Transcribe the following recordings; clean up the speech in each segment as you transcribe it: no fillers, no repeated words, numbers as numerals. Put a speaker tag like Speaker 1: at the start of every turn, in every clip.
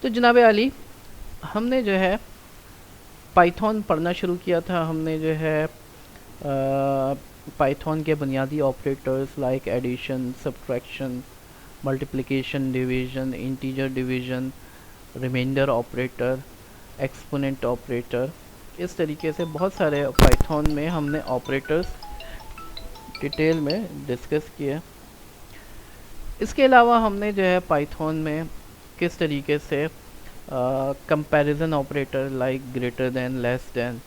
Speaker 1: तो जनाब आली, हमने जो है पाइथन पढ़ना शुरू किया था। हमने जो है पाइथन के बुनियादी operators like addition, subtraction, multiplication, division, integer division, reminder operator, exponent operator, इस तरीके से बहुत सारे पाइथन में हमने ऑपरेटर्स डिटेल में डिस्कस किए। इसके अलावा हमने जो है पाइथन में किस तरीके से comparison operator like greater than, less than,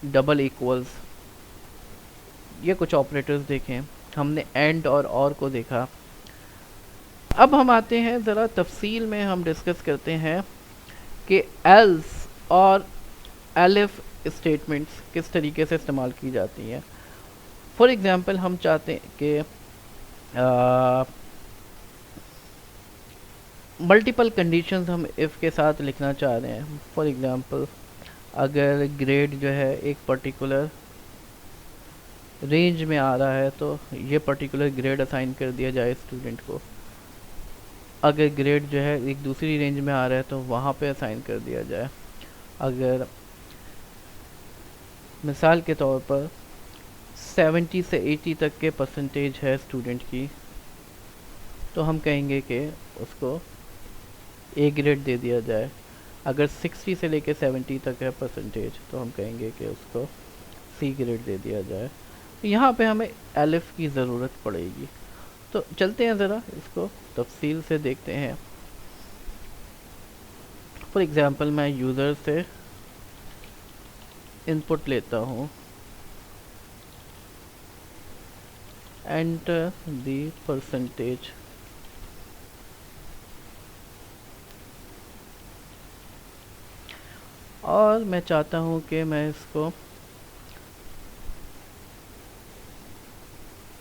Speaker 1: double equals, ये कुछ ऑपरेटर्स देखें। हमने एंड और को देखा। अब हम आते हैं ज़रा तफसील में, हम डिस्कस करते हैं कि एल्स और एलिफ स्टेटमेंट्स किस तरीके से इस्तेमाल की जाती हैं। फॉर एग्ज़ाम्पल हम चाहते हैं कि मल्टीपल कंडीशंस हम इफ़ के साथ लिखना चाह रहे हैं। फॉर एग्ज़ाम्पल अगर ग्रेड जो है एक पर्टिकुलर रेंज में आ रहा है तो ये पर्टिकुलर ग्रेड असाइन कर दिया जाए स्टूडेंट को। अगर ग्रेड जो है एक दूसरी रेंज में आ रहा है तो वहाँ पे असाइन कर दिया जाए। अगर मिसाल के तौर पर 70 से 80 तक के परसेंटेज है स्टूडेंट की, तो हम कहेंगे कि उसको ए ग्रेड दे दिया जाए। अगर 60 से लेके 70 तक है परसेंटेज तो हम कहेंगे कि उसको सी ग्रेड दे दिया जाए। तो यहाँ पे हमें एलिफ की ज़रूरत पड़ेगी। तो चलते हैं ज़रा इसको तफसील से देखते हैं। फॉर एग्ज़ाम्पल मैं यूज़र से इनपुट लेता हूँ, एंटर दी परसेंटेज, और मैं चाहता हूँ कि मैं इसको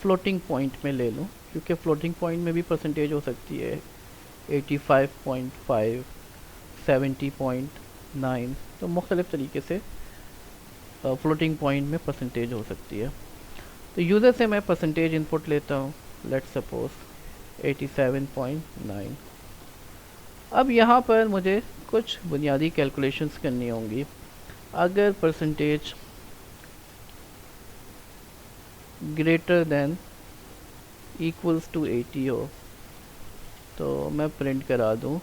Speaker 1: फ्लोटिंग पॉइंट में ले लूँ, क्योंकि फ्लोटिंग पॉइंट में भी परसेंटेज हो सकती है 85.5, 70.9, तो मुख्तलिफ़ तरीके से फ्लोटिंग पॉइंट में परसेंटेज हो सकती है। तो यूज़र से मैं परसेंटेज इनपुट लेता हूँ, लेट्स सपोज 87.9। अब यहाँ पर मुझे कुछ बुनियादी कैलकुलेशंस करनी होंगी। अगर percentage greater than equals to 80 हो तो मैं प्रिंट करा दूँ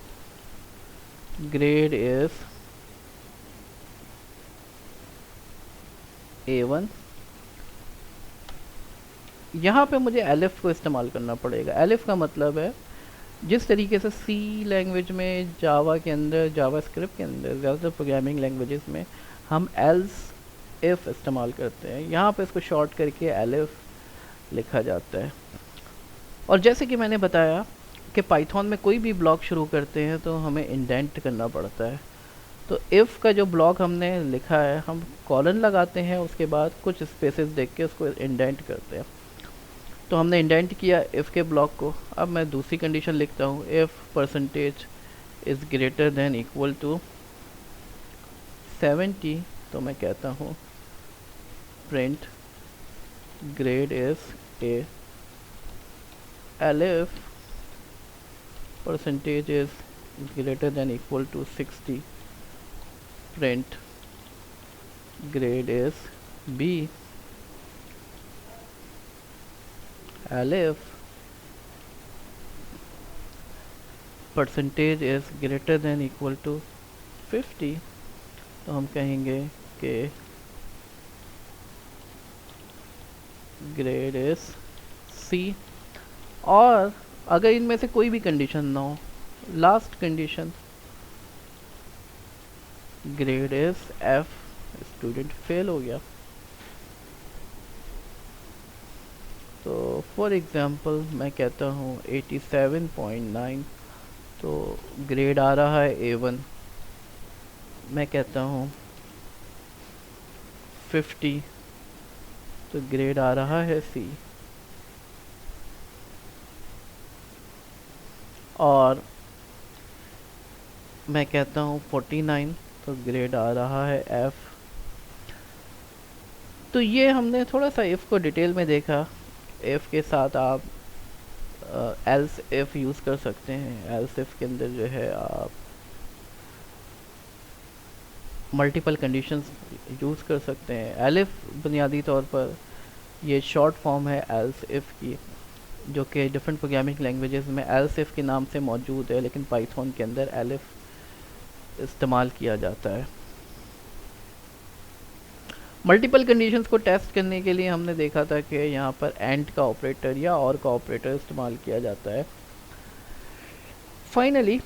Speaker 1: ग्रेड इज़ A1। यहाँ पे मुझे एलिफ को इस्तेमाल करना पड़ेगा। एलिफ का मतलब है जिस तरीके से सी लैंग्वेज में, जावा के अंदर, जावा स्क्रिप्ट के अंदर, ज़्यादातर प्रोग्रामिंग लैंग्वेजेस में हम एल्स इफ़ इस्तेमाल करते हैं, यहाँ पे इसको शॉर्ट करके एलिफ लिखा जाता है। और जैसे कि मैंने बताया कि पाइथन में कोई भी ब्लॉक शुरू करते हैं तो हमें इंडेंट करना पड़ता है। तो इफ़ का जो ब्लॉक हमने लिखा है, हम कॉलन लगाते हैं, उसके बाद कुछ स्पेसेस देख के उसको इंडेंट करते हैं। तो हमने इंडेंट किया इफ़ के ब्लॉक को। अब मैं दूसरी कंडीशन लिखता हूँ, if percentage is greater than equal to 70, तो मैं कहता हूँ print grade is A. Elif percentage is greater than equal to 60, print grade is B. Elif percentage is greater than equal to 50, तो हम कहेंगे कि ग्रेड इज़ सी। और अगर इनमें से कोई भी कंडीशन ना हो, last condition grade is F, student fail हो गया। तो फॉर एग्ज़ाम्पल मैं कहता हूँ 87.9, तो ग्रेड आ रहा है A1। मैं कहता हूँ 50, तो ग्रेड आ रहा है सी। और मैं कहता हूँ 49, तो ग्रेड आ रहा है एफ। तो ये हमने थोड़ा सा इफ़ को डिटेल में देखा। इफ़ के साथ आप एल्स इफ यूज़ कर सकते हैं। एल्स इफ के अंदर जो है आप मल्टीपल कंडीशंस यूज़ कर सकते हैं। एलिफ बुनियादी तौर पर ये शॉर्ट फॉर्म है एल्स इफ की, जो कि डिफरेंट प्रोग्रामिंग लैंग्वेजेस में एल्स इफ के नाम से मौजूद है, लेकिन पाइथन के अंदर एलिफ इस्तेमाल किया जाता है। मल्टीपल कंडीशंस को टेस्ट करने के लिए हमने देखा था कि यहाँ पर एंड का ऑपरेटर या और का ऑपरेटर इस्तेमाल किया जाता है। फाइनली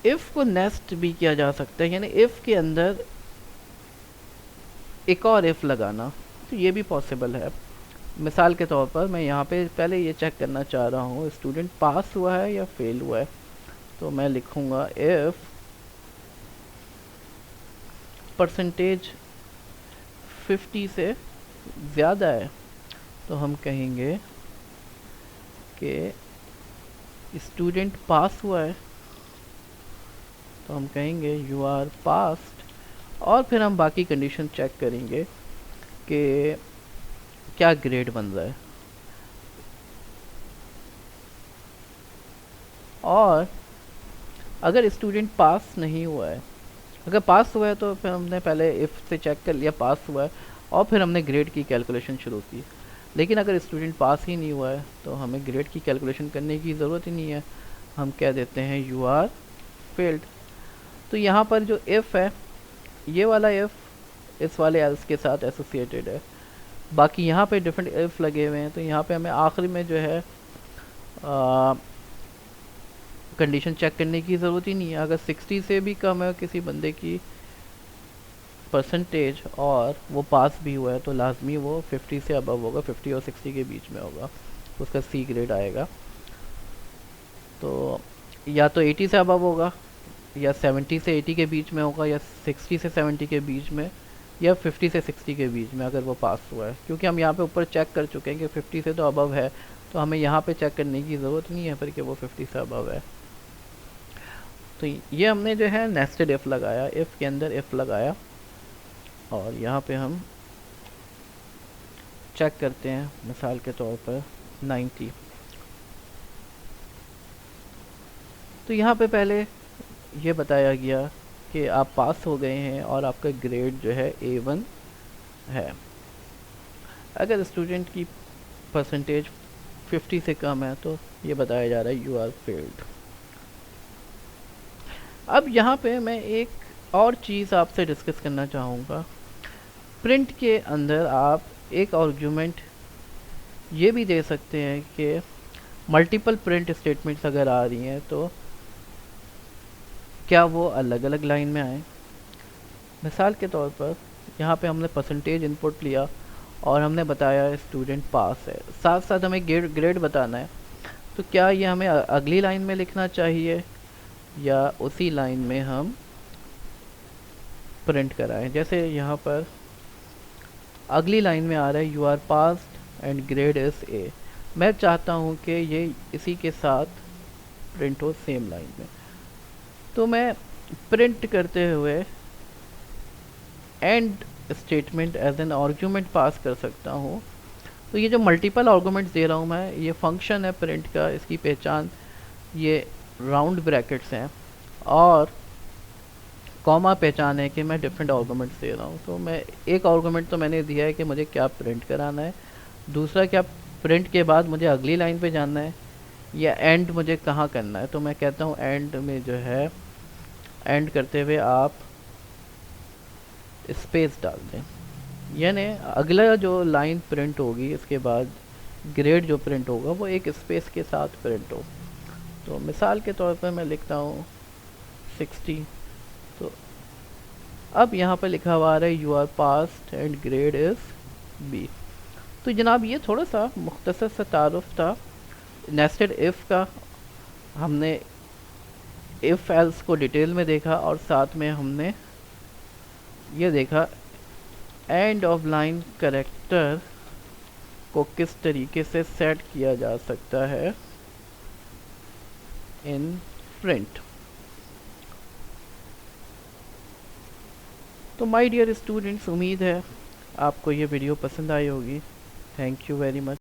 Speaker 1: इफ़ को नेस्ट भी किया जा सकता है, यानी इफ़ के अंदर एक और इफ़ लगाना, तो ये भी पॉसिबल है। मिसाल के तौर पर मैं यहाँ पे पहले ये चेक करना चाह रहा हूँ स्टूडेंट पास हुआ है या फेल हुआ है, तो मैं लिखूँगा इफ़ परसेंटेज 50 से ज़्यादा है, तो हम कहेंगे कि स्टूडेंट पास हुआ है, तो हम कहेंगे यू आर पास्ड, और फिर हम बाकी कंडीशन चेक करेंगे कि क्या ग्रेड बन रहा है। और अगर स्टूडेंट पास नहीं हुआ है, अगर पास हुआ है तो फिर हमने पहले इफ़ से चेक कर लिया पास हुआ है, और फिर हमने ग्रेड की कैलकुलेशन शुरू की। लेकिन अगर स्टूडेंट पास ही नहीं हुआ है तो हमें ग्रेड की कैलकुलेशन करने की ज़रूरत ही नहीं है, हम कह देते हैं यू आर फेल्ड। तो यहाँ पर जो इफ़ है, ये वाला इफ़ इस वाले एल्स के साथ एसोसिएटेड है, बाकी यहाँ पे डिफरेंट इफ़ लगे हुए हैं, तो यहाँ पे हमें आखिरी में जो है कंडीशन चेक करने की ज़रूरत ही नहीं है। अगर 60 से भी कम है किसी बंदे की परसेंटेज और वो पास भी हुआ है, तो लाजमी वो 50 से अबव होगा, 50 और 60 के बीच में होगा, उसका सी ग्रेड आएगा। तो या तो 80 से अबव होगा, या 70 से 80 के बीच में होगा, या 60 से 70 के बीच में, या 50 से 60 के बीच में अगर वो पास हुआ है। क्योंकि हम यहाँ पे ऊपर चेक कर चुके हैं कि 50 से तो अबव है, तो हमें यहाँ पे चेक करने की ज़रूरत नहीं है फिर कि वो 50 से अबव है। तो ये हमने जो है नेस्टेड इफ़ लगाया, इफ़ के अंदर इफ़ लगाया, और यहाँ पे हम चेक करते हैं मिसाल के तौर पर 90। तो यहाँ पे पहले ये बताया गया कि आप पास हो गए हैं और आपका ग्रेड जो है A1 है। अगर स्टूडेंट की परसेंटेज 50 से कम है तो ये बताया जा रहा है यू आर फेल्ड। अब यहाँ पे मैं एक और चीज़ आपसे डिस्कस करना चाहूँगा। प्रिंट के अंदर आप एक आर्गुमेंट ये भी दे सकते हैं कि मल्टीपल प्रिंट स्टेटमेंट्स अगर आ रही हैं तो क्या वो अलग अलग लाइन में आए। मिसाल के तौर पर यहाँ पे हमने परसेंटेज इनपुट लिया और हमने बताया स्टूडेंट पास है, साथ साथ हमें ग्रेड बताना है, तो क्या ये हमें अगली लाइन में लिखना चाहिए या उसी लाइन में हम प्रिंट कराएं। जैसे यहाँ पर अगली लाइन में आ रहा है you are passed and grade is A, मैं चाहता हूँ कि ये इसी के साथ प्रिंट हो सेम लाइन में, तो मैं प्रिंट करते हुए end statement as an argument pass कर सकता हूँ। तो ये जो मल्टीपल आर्गुमेंट्स दे रहा हूँ मैं, ये फंक्शन है प्रिंट का, इसकी पहचान ये राउंड ब्रैकेट्स हैं, और कॉमा पहचान है कि मैं डिफरेंट आर्गुमेंट्स दे रहा हूँ। तो मैं एक आर्गुमेंट तो मैंने दिया है कि मुझे क्या प्रिंट कराना है, दूसरा क्या प्रिंट के बाद मुझे अगली लाइन पे जाना है, या एंड मुझे कहाँ करना है। तो मैं कहता हूँ एंड में जो है एंड करते हुए आप स्पेस डाल दें, यानी अगला जो लाइन प्रिंट होगी इसके बाद ग्रेड जो प्रिंट होगा वो एक स्पेस के साथ प्रिंट हो। तो मिसाल के तौर पर मैं लिखता हूँ 60, तो अब यहाँ पर लिखा हुआ आ रहा है you are passed and grade is B. तो जनाब ये थोड़ा सा मुख्तसर सा तारुफ था नेस्टेड इफ़ का। हमने इफ़ एल्स को डिटेल में देखा और साथ में हमने ये देखा एंड ऑफ लाइन कैरेक्टर को किस तरीके से सेट किया जा सकता है इन प्रिंट। तो माय डियर स्टूडेंट्स, उम्मीद है आपको ये वीडियो पसंद आई होगी। Thank you very much.